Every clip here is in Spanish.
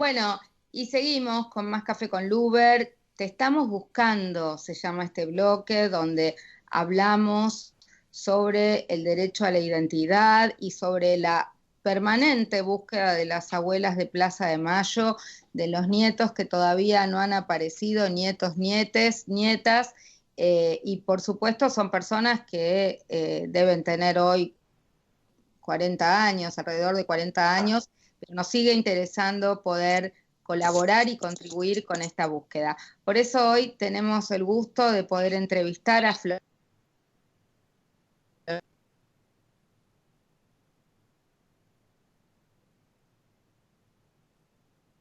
Bueno, y seguimos con Más Café con Luber. Te estamos buscando, se llama este bloque, donde hablamos sobre el derecho a la identidad y sobre la permanente búsqueda de las abuelas de Plaza de Mayo, de los nietos que todavía no han aparecido, nietos, nietes, nietas, y por supuesto son personas que deben tener hoy 40 años, alrededor de 40 años, pero nos sigue interesando poder colaborar y contribuir con esta búsqueda. Por eso hoy tenemos el gusto de poder entrevistar a Flor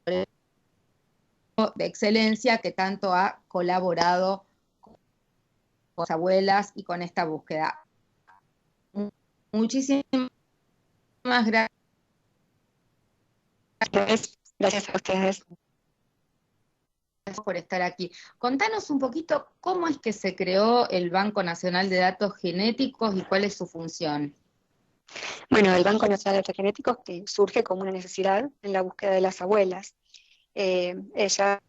de Excelencia, que tanto ha colaborado con las abuelas y con esta búsqueda. Muchísimas gracias Gracias a ustedes. por estar aquí. Contanos un poquito cómo es que se creó el Banco Nacional de Datos Genéticos y cuál es su función. Bueno, el Banco Nacional de Datos Genéticos que surge como una necesidad en la búsqueda de las abuelas. Ella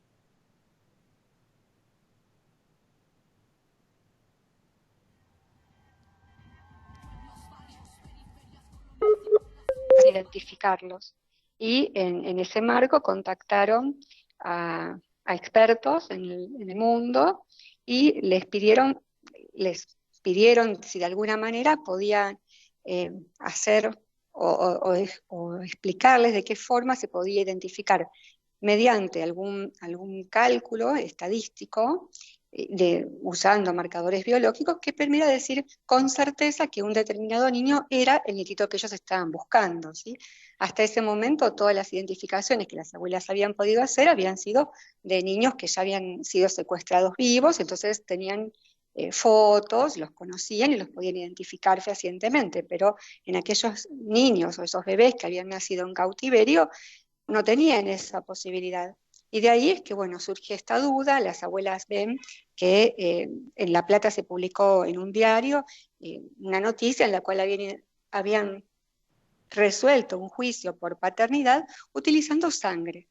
identificarlos. Y en ese marco contactaron a expertos en el mundo y les pidieron si de alguna manera podían hacer o explicarles de qué forma se podía identificar mediante algún cálculo estadístico, usando marcadores biológicos que permita decir con certeza que un determinado niño era el nietito que ellos estaban buscando, ¿sí? Hasta ese momento todas las identificaciones que las abuelas habían podido hacer habían sido de niños que ya habían sido secuestrados vivos, entonces tenían fotos, los conocían y los podían identificar fehacientemente, pero en aquellos niños o esos bebés que habían nacido en cautiverio no tenían esa posibilidad. Y de ahí es que, bueno, surge esta duda, las abuelas ven que en La Plata se publicó en un diario una noticia en la cual habían resuelto un juicio por paternidad utilizando sangre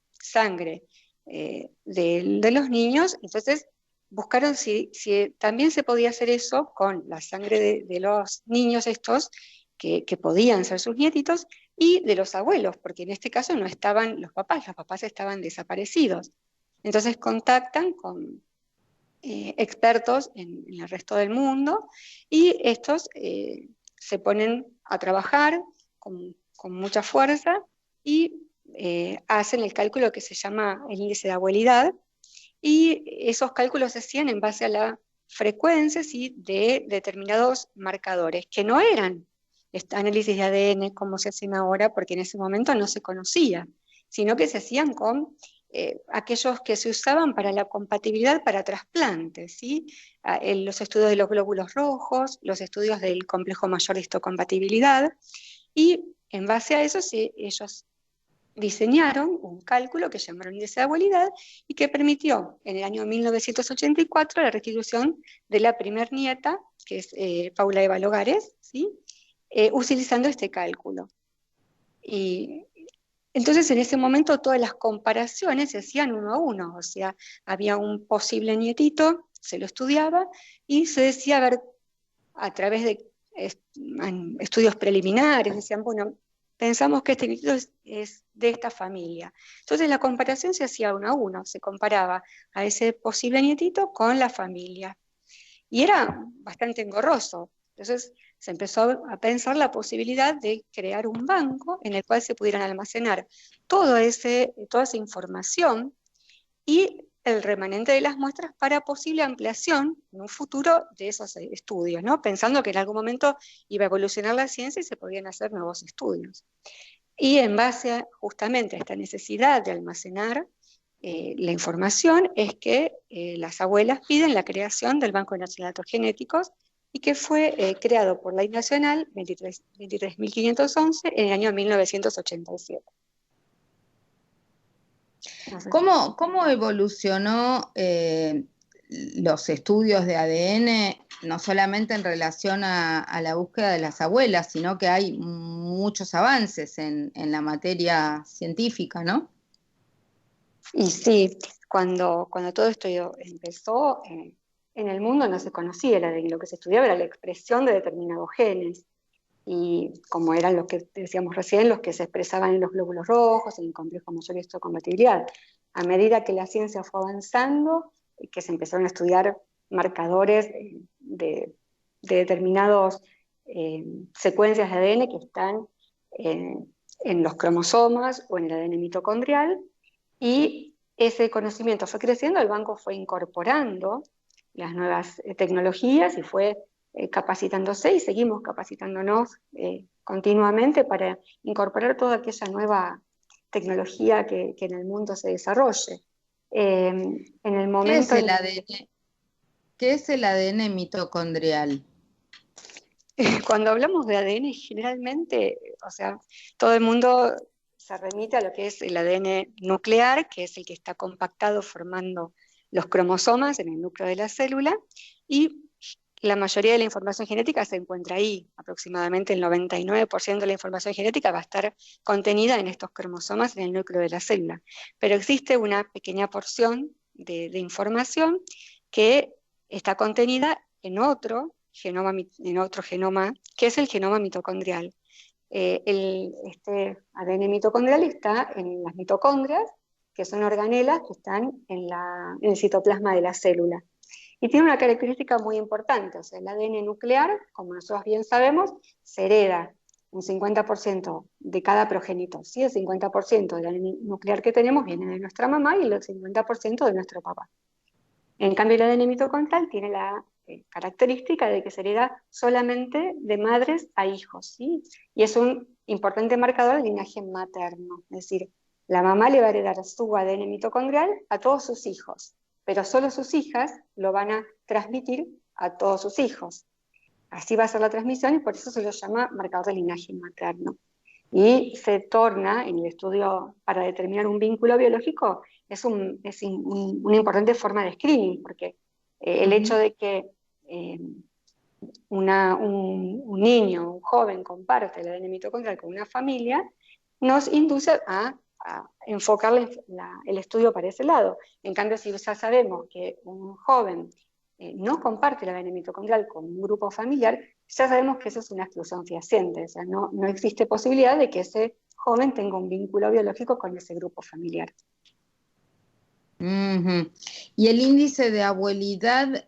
de los niños. Entonces buscaron si también se podía hacer eso con la sangre de los niños estos, que podían ser sus nietitos, y de los abuelos, porque en este caso no estaban los papás estaban desaparecidos. Entonces contactan con expertos en el resto del mundo, y estos se ponen a trabajar con mucha fuerza y hacen el cálculo que se llama el índice de abuelidad, y esos cálculos se hacían en base a la frecuencia, ¿sí?, de determinados marcadores, que no eran análisis de ADN como se hacen ahora, porque en ese momento no se conocía, sino que se hacían con aquellos que se usaban para la compatibilidad para trasplantes, ¿sí? Los estudios de los glóbulos rojos, los estudios del complejo mayor de histocompatibilidad, y en base a eso ellos diseñaron un cálculo que llamaron índice de abuelidad y que permitió en el año 1984 la restitución de la primer nieta, que es Paula Eva Logares, ¿sí? Utilizando este cálculo. Y entonces en ese momento todas las comparaciones se hacían uno a uno, o sea, había un posible nietito, se lo estudiaba y se decía, a ver, a través de estudios preliminares, decían, bueno, pensamos que este nietito es de esta familia. Entonces la comparación se hacía uno a uno, se comparaba a ese posible nietito con la familia. Y era bastante engorroso. Entonces se empezó a pensar la posibilidad de crear un banco en el cual se pudieran almacenar toda esa información y el remanente de las muestras para posible ampliación en un futuro de esos estudios, ¿no? Pensando que en algún momento iba a evolucionar la ciencia y se podían hacer nuevos estudios. Y en base justamente a esta necesidad de almacenar la información es que las abuelas piden la creación del Banco Nacional de Datos Genéticos, y que fue creado por Ley Nacional 23.511 en el año 1987. ¿Cómo evolucionó los estudios de ADN, no solamente en relación a la búsqueda de las abuelas, sino que hay muchos avances en la materia científica, ¿no? Y sí, cuando todo esto empezó, en el mundo no se conocía el ADN, lo que se estudiaba era la expresión de determinados genes, y como eran los que decíamos recién, los que se expresaban en los glóbulos rojos, en el complejo mayor histocompatibilidad. A medida que la ciencia fue avanzando, que se empezaron a estudiar marcadores de determinadas secuencias de ADN que están en los cromosomas o en el ADN mitocondrial, y ese conocimiento fue creciendo, el banco fue incorporando las nuevas tecnologías y fue capacitándose, y seguimos capacitándonos continuamente para incorporar toda aquella nueva tecnología que en el mundo se desarrolle. En el ¿Qué es momento el en ADN? ¿Qué es el ADN mitocondrial? Cuando hablamos de ADN, generalmente, o sea, todo el mundo se remite a lo que es el ADN nuclear, que es el que está compactado formando los cromosomas en el núcleo de la célula, y la mayoría de la información genética se encuentra ahí. Aproximadamente el 99% de la información genética va a estar contenida en estos cromosomas en el núcleo de la célula. Pero existe una pequeña porción de información que está contenida en otro genoma, que es el genoma mitocondrial. Este ADN mitocondrial está en las mitocondrias, que son organelas que están en el citoplasma de la célula. Y tiene una característica muy importante, o sea, el ADN nuclear, como nosotros bien sabemos, se hereda un 50% de cada progenitor, ¿sí? El 50% del ADN nuclear que tenemos viene de nuestra mamá y el 50% de nuestro papá. En cambio, el ADN mitocondrial tiene la característica de que se hereda solamente de madres a hijos, ¿sí? Y es un importante marcador del linaje materno, es decir, la mamá le va a heredar su ADN mitocondrial a todos sus hijos, pero solo sus hijas lo van a transmitir a todos sus hijos. Así va a ser la transmisión y por eso se lo llama marcador del linaje materno. Y se torna, en el estudio para determinar un vínculo biológico, una importante forma de screening, porque el hecho de que eh, un niño, un joven comparte el ADN mitocondrial con una familia, nos induce a enfocar el estudio para ese lado. En cambio, si ya sabemos que un joven no comparte el ADN mitocondrial con un grupo familiar, ya sabemos que eso es una exclusión fehaciente, o sea, no existe posibilidad de que ese joven tenga un vínculo biológico con ese grupo familiar. Ujú. ¿Y el índice de abuelidad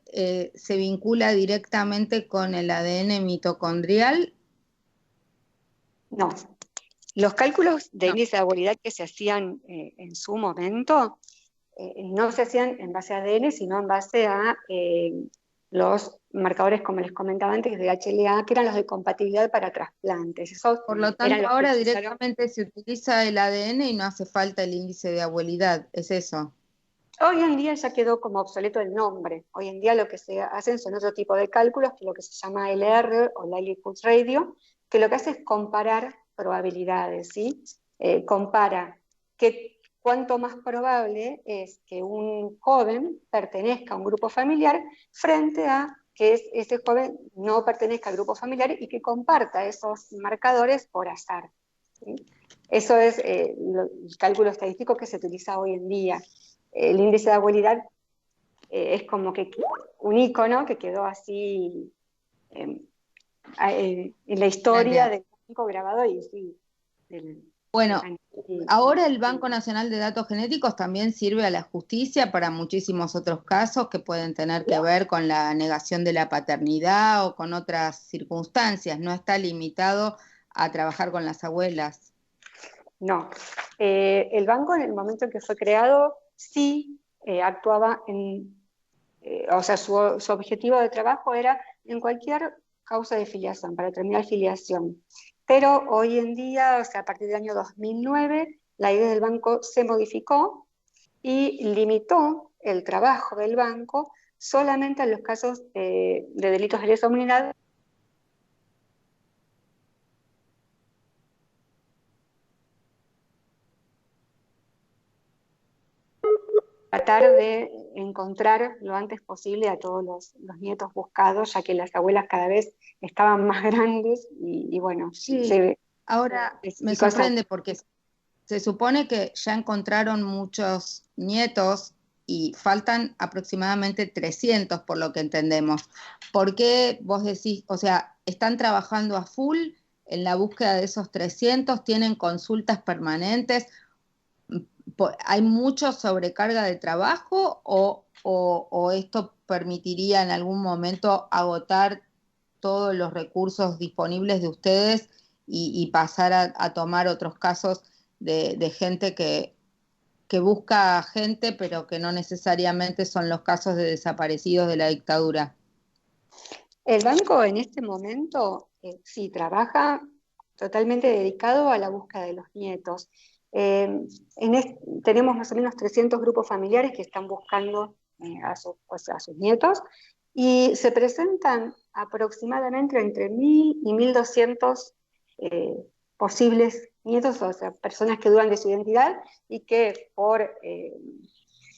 se vincula directamente con el ADN mitocondrial? No. Los cálculos de No. índice de abuelidad que se hacían en su momento no se hacían en base a ADN, sino en base a los marcadores, como les comentaba antes, de HLA, que eran los de compatibilidad para trasplantes. Esos Por lo eran tanto, los que ahora utilizaron. directamente se utiliza el ADN y no hace falta el índice de abuelidad, ¿es eso? Hoy en día ya quedó como obsoleto el nombre. Hoy en día lo que se hacen son otro tipo de cálculos, que es lo que se llama LR o Likelihood Radio, que lo que hace es comparar probabilidades, ¿sí? Compara cuánto más probable es que un joven pertenezca a un grupo familiar frente a que ese joven no pertenezca al grupo familiar y que comparta esos marcadores por azar, ¿sí? Eso es el cálculo estadístico que se utiliza hoy en día. El índice de abuelidad es como que un icono que quedó así eh, en la historia Claro. del único grabado y sí, del, Bueno, y, ahora el Banco Nacional de Datos Genéticos también sirve a la justicia para muchísimos otros casos que pueden tener que ver con la negación de la paternidad o con otras circunstancias. No está limitado a trabajar con las abuelas. no. El banco en el momento en que fue creado sí actuaba o sea, su objetivo de trabajo era en cualquier causa de filiación, para determinar filiación. Pero hoy en día, o sea, a partir del año 2009, la idea del banco se modificó y limitó el trabajo del banco solamente a los casos de delitos de lesa humanidad, tratar de encontrar lo antes posible a todos los nietos buscados, ya que las abuelas cada vez estaban más grandes y bueno, Sí, se ahora me especificó esa. sorprende porque se supone que ya encontraron muchos nietos y faltan aproximadamente 300 por lo que entendemos. ¿Por qué vos decís, o sea, están trabajando a full en la búsqueda de esos 300, tienen consultas permanentes? ¿Hay mucha sobrecarga de trabajo o esto permitiría en algún momento agotar todos los recursos disponibles de ustedes y pasar a tomar otros casos de gente que busca gente, pero que no necesariamente son los casos de desaparecidos de la dictadura? El banco en este momento sí trabaja totalmente dedicado a la búsqueda de los nietos. Tenemos más o menos 300 grupos familiares que están buscando a sus nietos y se presentan aproximadamente entre 1.000 y 1.200 posibles nietos, o sea, personas que dudan de su identidad y que por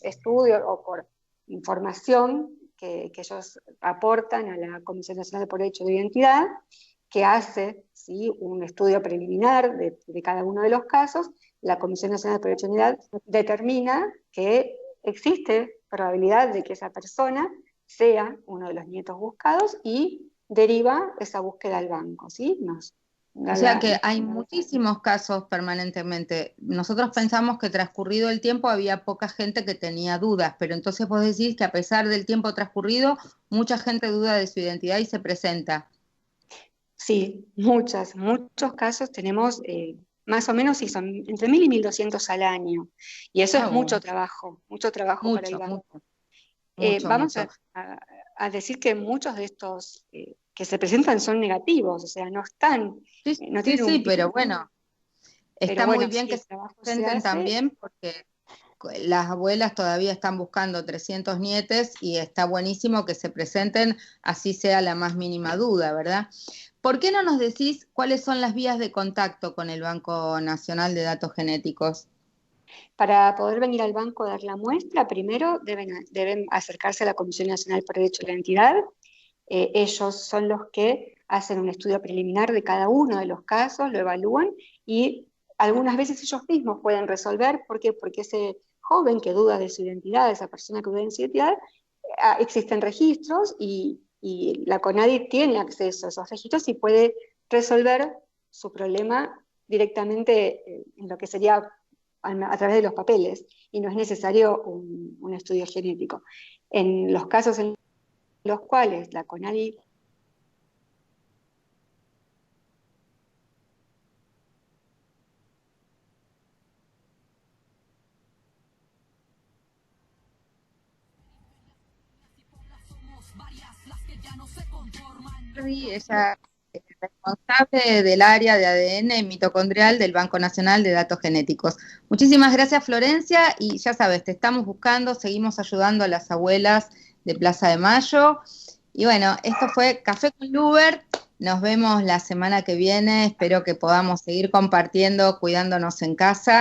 estudio o por información que ellos aportan a la Comisión Nacional por Derecho de Identidad, que hace ¿sí? un estudio preliminar de cada uno de los casos. La Comisión Nacional por Derecho de Identidad determina que existe probabilidad de que esa persona sea uno de los nietos buscados y deriva esa búsqueda al banco, ¿sí? O sea que hay muchísimos casos permanentemente. Nosotros pensamos que transcurrido el tiempo había poca gente que tenía dudas, pero entonces vos decís que a pesar del tiempo transcurrido, mucha gente duda de su identidad y se presenta. Sí, muchos casos tenemos, más o menos, sí, son entre 1.000 y 1.200 al año. Y eso es Bueno, mucho trabajo para el mucho, banco. Vamos mucho. a decir que muchos de estos que se presentan son negativos, o sea, no están, Sí, no sí, tienen un sí, pico. pero bueno, Pero está muy bueno, bien sí, que el se trabajo se presenten hace. también porque las abuelas todavía están buscando 300 nietes y está buenísimo que se presenten, así sea la más mínima duda, ¿verdad? ¿Por qué no nos decís cuáles son las vías de contacto con el Banco Nacional de Datos Genéticos? Para poder venir al banco a dar la muestra, primero deben acercarse a la Comisión Nacional por Derecho de la Identidad. Ellos son los que hacen un estudio preliminar de cada uno de los casos, lo evalúan y algunas veces ellos mismos pueden resolver. ¿Por qué? Porque ese joven que duda de su identidad, esa persona que duda de su identidad, existen registros y la CONADI tiene acceso a esos registros y puede resolver su problema directamente en lo que sería a través de los papeles y no es necesario un estudio genético. En los casos en los cuales la CONADI Ella es responsable del área de ADN mitocondrial del Banco Nacional de Datos Genéticos. Muchísimas gracias, Florencia, y ya sabes, te estamos buscando, seguimos ayudando a las abuelas de Plaza de Mayo. Y bueno, esto fue Café con Luber. Nos vemos la semana que viene. Espero que podamos seguir compartiendo, cuidándonos en casa.